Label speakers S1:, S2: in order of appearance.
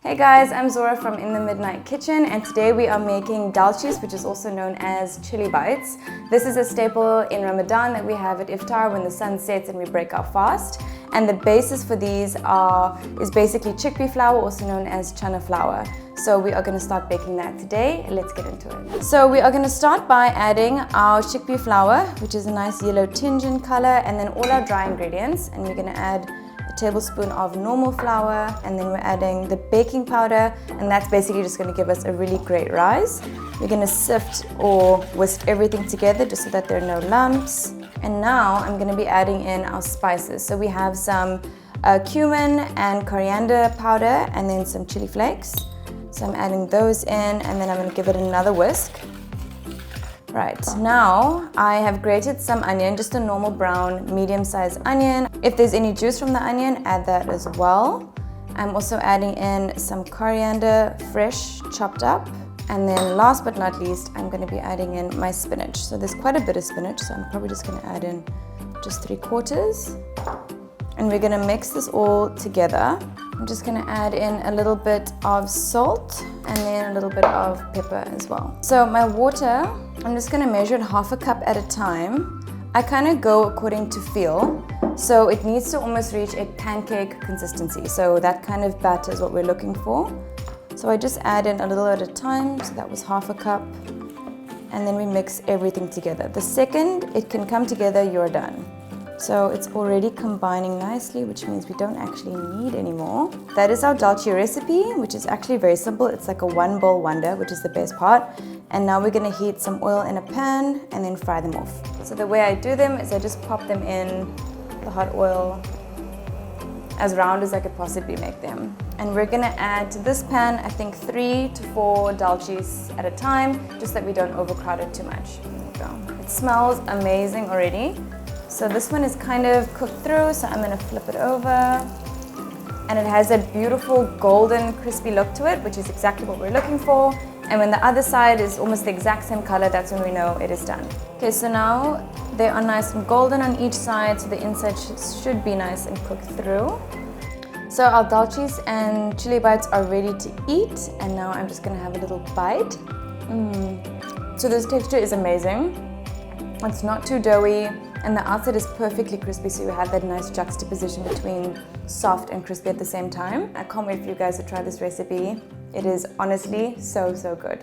S1: Hey guys, I'm Zorah from In the Midnight Kitchen, and today we are making daltjies, which is also known as chili bites. This is a staple in Ramadan that we have at iftar when the sun sets and we break our fast. And the basis for these is basically chickpea flour, also known as chana flour. So we are going to start baking that today. Let's get into it. So we are going to start by adding our chickpea flour, which is a nice yellow tinge in color, and then all our dry ingredients. And we're going to add a tablespoon of normal flour, and then we're adding the baking powder, and that's basically just going to give us a really great rise. We're going to sift or whisk everything together just so that there are no lumps. And now I'm going to be adding in our spices. So we have some cumin and coriander powder, and then some chili flakes. So I'm adding those in, and then I'm going to give it another whisk. Right, now I have grated some onion, just a normal brown, medium-sized onion. If there's any juice from the onion, add that as well. I'm also adding in some coriander, fresh, chopped up. And then last but not least, I'm going to be adding in my spinach. So there's quite a bit of spinach, so I'm probably just going to add in just 3/4. And we're going to mix this all together. I'm just going to add in a little bit of salt and then a little bit of pepper as well. So my water, I'm just going to measure it 1/2 cup at a time. I kind of go according to feel. So it needs to almost reach a pancake consistency. So that kind of batter is what we're looking for. So I just add in a little at a time. So that was 1/2 cup. And then we mix everything together. The second it can come together, you're done. So it's already combining nicely, which means we don't actually need any more. That is our daltjie recipe, which is actually very simple. It's like a one bowl wonder, which is the best part. And now we're going to heat some oil in a pan and then fry them off. So the way I do them is I just pop them in the hot oil as round as I could possibly make them. And we're going to add to this pan, I think 3 to 4 daltjies at a time, just that we don't overcrowd it too much. There we go. It smells amazing already. So this one is kind of cooked through, so I'm going to flip it over. And it has a beautiful golden crispy look to it, which is exactly what we're looking for. And when the other side is almost the exact same color, that's when we know it is done. Okay, so now they are nice and golden on each side, so the inside should be nice and cooked through. So our daltjies and chili bites are ready to eat, and now I'm just going to have a little bite. So this texture is amazing. It's not too doughy, and the outside is perfectly crispy, so you have that nice juxtaposition between soft and crispy at the same time. I can't wait for you guys to try this recipe. It is honestly so good.